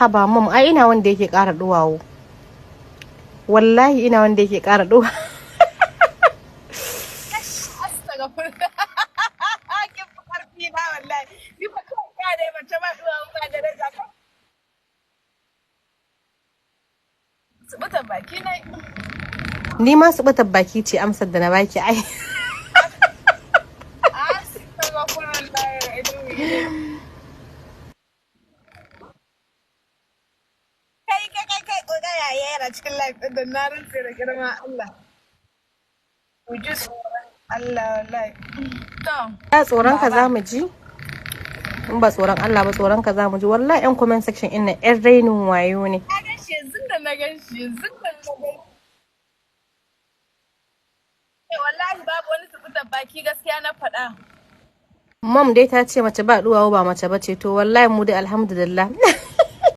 haba mam, ai ina wanda yake ƙara duwawo. Wallahi ina wanda yake ƙara duwa. Ni ma subutar baki ce amsar da na baki ai. cikin life ɗin da na rantse da girma Allah. We just Allah wallahi. Ya tsoron ka zamu ji? In ba tsoron Allah ba tsoron ka zamu ji. Wallahi yan comment section ɗin nan ƴan rainin wayo ne. Na gan shi yanzu da na gan shi yanzu da na gan shi. Wallahi babu wani tubutar baki gaskiya na faɗa. Mom dai ta ce mace ba duwawo ba mace bace to wallahi mu dai alhamdulillah.